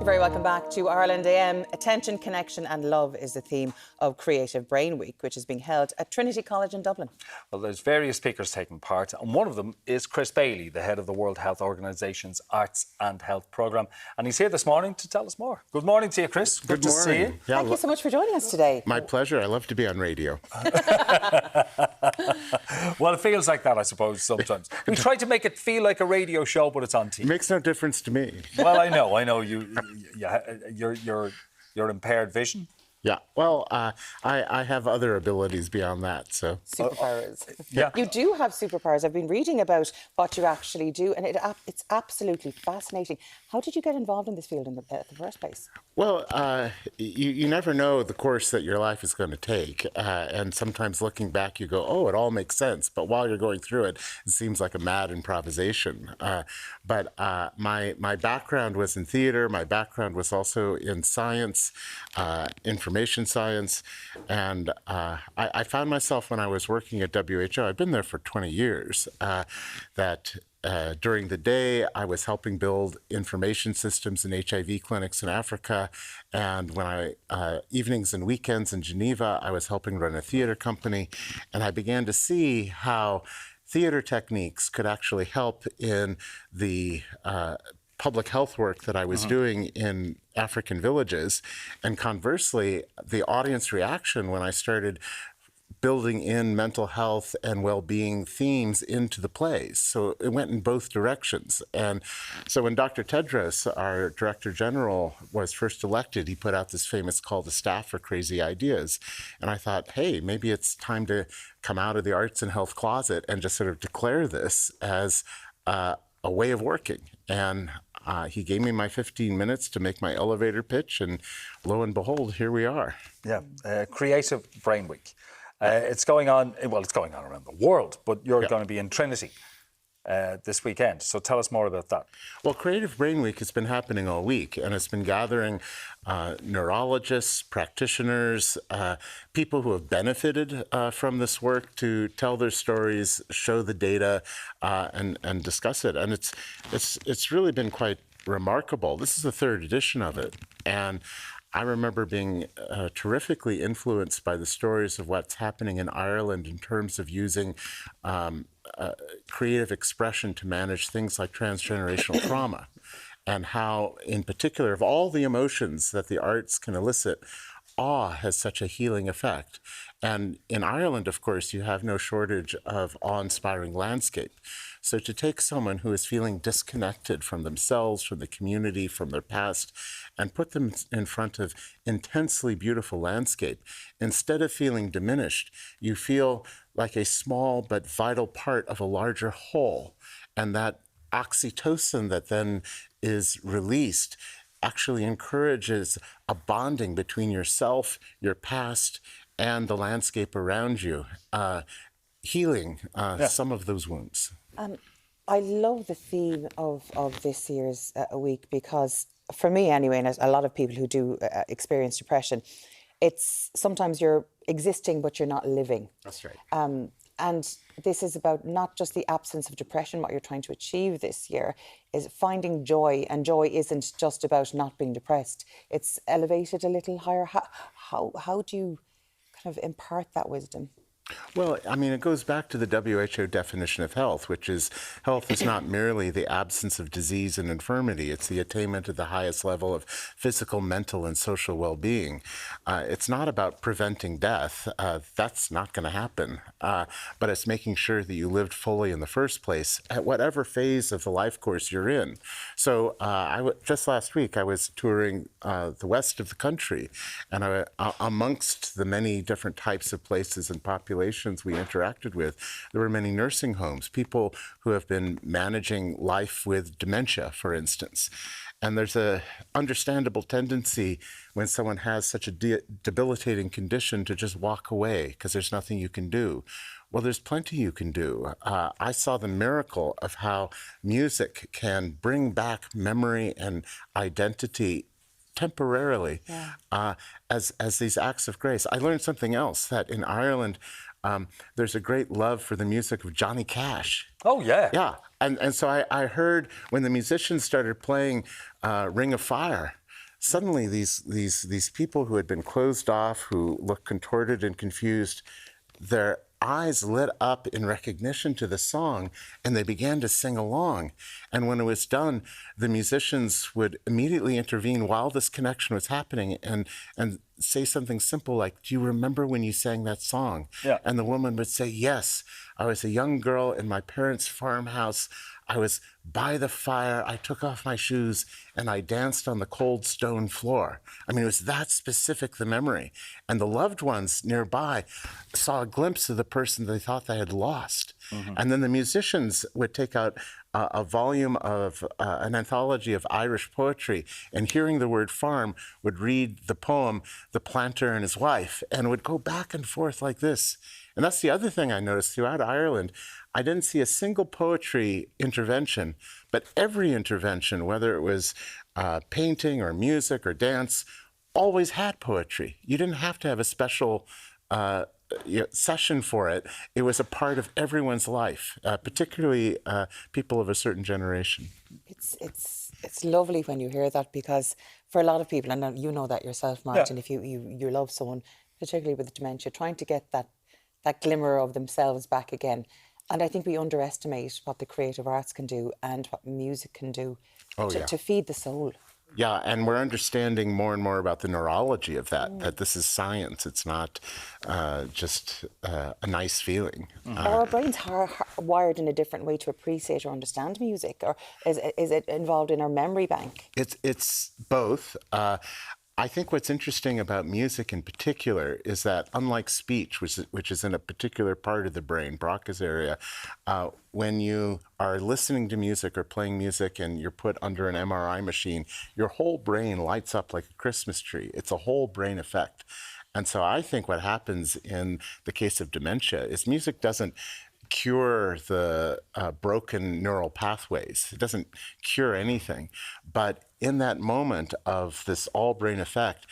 You're very welcome back to Ireland AM. Attention, connection and love is the theme of Creative Brain Week, which is being held at Trinity College in Dublin. Well, there's various speakers taking part, and one of them is Chris Bailey, the head of the World Health Organization's Arts and Health Programme. And he's here this morning to tell us more. Good morning to you, Chris. Good morning. To see you. Yeah, Thank you so much for joining us today. My pleasure. I love to be on radio. Well, it feels like that, I suppose, sometimes. We try to make it feel like a radio show, but it's on TV. It makes no difference to me. Well, I know. Your impaired vision. Yeah, well, I have other abilities beyond that, so... Superpowers. Yeah. You do have superpowers. I've been reading about what you actually do, and it's absolutely fascinating. How did you get involved in this field in the first place? Well, you never know the course that your life is going to take, and sometimes looking back, you go, oh, it all makes sense, but while you're going through it, it seems like a mad improvisation. But my background was in theatre, my background was also in science, information science, and I found myself when I was working at WHO, I've been there for 20 years, that during the day I was helping build information systems in HIV clinics in Africa, and when evenings and weekends in Geneva, I was helping run a theater company, and I began to see how theater techniques could actually help in the public health work that I was doing in African villages. And conversely, the audience reaction when I started building in mental health and well-being themes into the plays. So it went in both directions. And so when Dr. Tedros, our Director General, was first elected, he put out this famous call to staff for crazy ideas. And I thought, hey, maybe it's time to come out of the arts and health closet and just sort of declare this as a way of working. And he gave me my 15 minutes to make my elevator pitch, and lo and behold, here we are. Yeah, Creative Brain Week. It's going on, well, it's going on around the world, but you're going to be in Trinity this weekend. So tell us more about that. Well, Creative Brain Week has been happening all week, and it's been gathering neurologists, practitioners, people who have benefited from this work to tell their stories, show the data, and discuss it. And it's really been quite remarkable. This is the third edition of it, and I remember being terrifically influenced by the stories of what's happening in Ireland in terms of using creative expression to manage things like transgenerational trauma, and how, in particular, of all the emotions that the arts can elicit, awe has such a healing effect. And in Ireland, of course, you have no shortage of awe-inspiring landscape. So to take someone who is feeling disconnected from themselves, from the community, from their past, and put them in front of intensely beautiful landscape, instead of feeling diminished, you feel like a small but vital part of a larger whole. And that oxytocin that then is released actually encourages a bonding between yourself, your past, and the landscape around you, healing some of those wounds. I love the theme of this year's week, because for me anyway, and a lot of people who do experience depression, it's sometimes you're existing but you're not living. That's right. And this is about not just the absence of depression. What you're trying to achieve this year is finding joy, and joy isn't just about not being depressed. It's elevated a little higher. How do you kind of impart that wisdom? Well, I mean, it goes back to the WHO definition of health, which is health is not merely the absence of disease and infirmity. It's the attainment of the highest level of physical, mental, and social well-being. It's not about preventing death. That's not going to happen. But it's making sure that you lived fully in the first place at whatever phase of the life course you're in. So just last week, I was touring the west of the country, and amongst the many different types of places and populations we interacted with, there were many nursing homes, people who have been managing life with dementia, for instance. And there's a understandable tendency when someone has such a debilitating condition to just walk away because there's nothing you can do. Well, there's plenty you can do. I saw the miracle of how music can bring back memory and identity temporarily as these acts of grace. I learned something else, that in Ireland, there's a great love for the music of Johnny Cash. Oh, yeah. Yeah. And so I heard when the musicians started playing Ring of Fire, suddenly these people who had been closed off, who looked contorted and confused, their eyes lit up in recognition to the song, and they began to sing along. And when it was done, the musicians would immediately intervene while this connection was happening and say something simple like, "Do you remember when you sang that song?" Yeah. And the woman would say, "Yes, I was a young girl in my parents' farmhouse. I was by the fire. I took off my shoes and I danced on the cold stone floor." I mean, it was that specific, the memory. And the loved ones nearby saw a glimpse of the person they thought they had lost. And then the musicians would take out a volume of an anthology of Irish poetry, and hearing the word farm would read the poem, "The Planter and His Wife," and would go back and forth like this. And that's the other thing I noticed throughout Ireland. I didn't see a single poetry intervention, but every intervention, whether it was painting or music or dance, always had poetry. You didn't have to have a special session for it. It was a part of everyone's life, particularly people of a certain generation. It's lovely when you hear that, because for a lot of people, and you know that yourself, Martin, if you love someone, particularly with dementia, trying to get that glimmer of themselves back again. And I think we underestimate what the creative arts can do and what music can do to feed the soul. Yeah, and we're understanding more and more about the neurology of that this is science. It's not just a nice feeling. Our brains are wired in a different way to appreciate or understand music, or is it involved in our memory bank? It's both. I think what's interesting about music in particular is that, unlike speech, which is in a particular part of the brain, Broca's area, when you are listening to music or playing music and you're put under an MRI machine, your whole brain lights up like a Christmas tree. It's a whole brain effect. And so I think what happens in the case of dementia is music doesn't cure the broken neural pathways. It doesn't cure anything. But in that moment of this all-brain effect,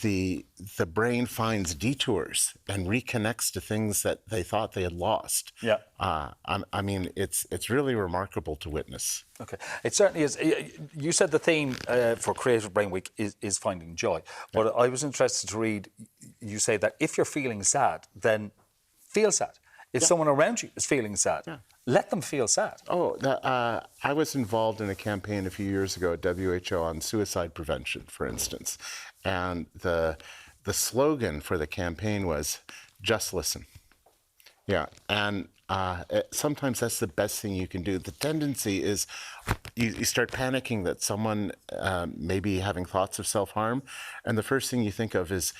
the brain finds detours and reconnects to things that they thought they had lost. Yeah. I mean, it's really remarkable to witness. Okay. It certainly is. You said the theme for Creative Brain Week is finding joy. But I was interested to read, you say that if you're feeling sad, then feel sad. If someone around you is feeling sad, let them feel sad. Oh, I was involved in a campaign a few years ago at WHO on suicide prevention, for instance. And the slogan for the campaign was, "Just listen." Yeah, and sometimes that's the best thing you can do. The tendency is you start panicking that someone may be having thoughts of self-harm, and the first thing you think of is,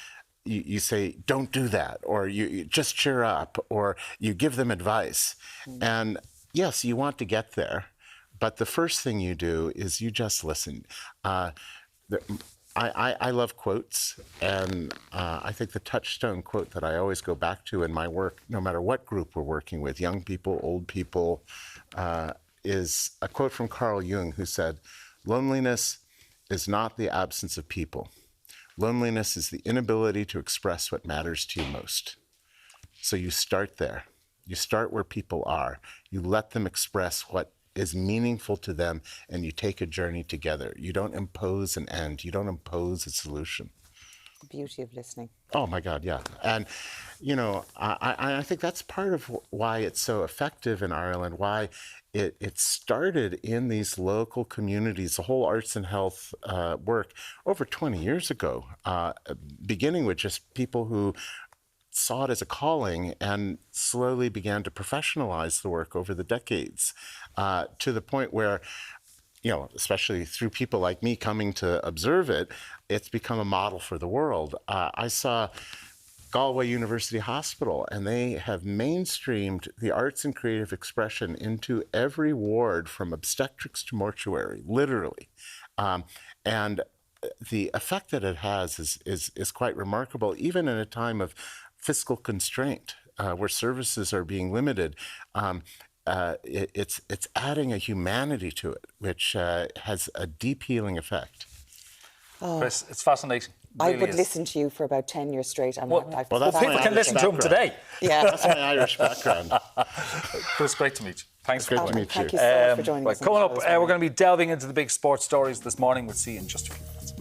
you say, "Don't do that," or you just cheer up, or you give them advice. And yes, you want to get there, but the first thing you do is you just listen. I love quotes, and I think the touchstone quote that I always go back to in my work, no matter what group we're working with, young people, old people, is a quote from Carl Jung, who said, "Loneliness is not the absence of people. Loneliness is the inability to express what matters to you most." So you start there. You start where people are. You let them express what is meaningful to them, and you take a journey together. You don't impose an end. You don't impose a solution. The beauty of listening. Oh my God, yeah. And, you know, I think that's part of why it's so effective in Ireland, why it started in these local communities, the whole arts and health work over 20 years ago, beginning with just people who saw it as a calling and slowly began to professionalize the work over the decades, to the point where, you know, especially through people like me coming to observe it, it's become a model for the world. I saw Galway University Hospital, and they have mainstreamed the arts and creative expression into every ward from obstetrics to mortuary, literally. And the effect that it has is quite remarkable, even in a time of fiscal constraint, where services are being limited. It's adding a humanity to it, which has a deep healing effect. Chris, it's fascinating. I Really would is. listen to you for about 10 years straight. And that's People can listen to him today. Yeah. That's my Irish background. Chris, great to meet you. Thanks for Great to coming. meet you. Thank you so much for joining us. on Coming the up, show this morning. we're going to be delving into the big sports stories this morning. We'll see you in just a few minutes.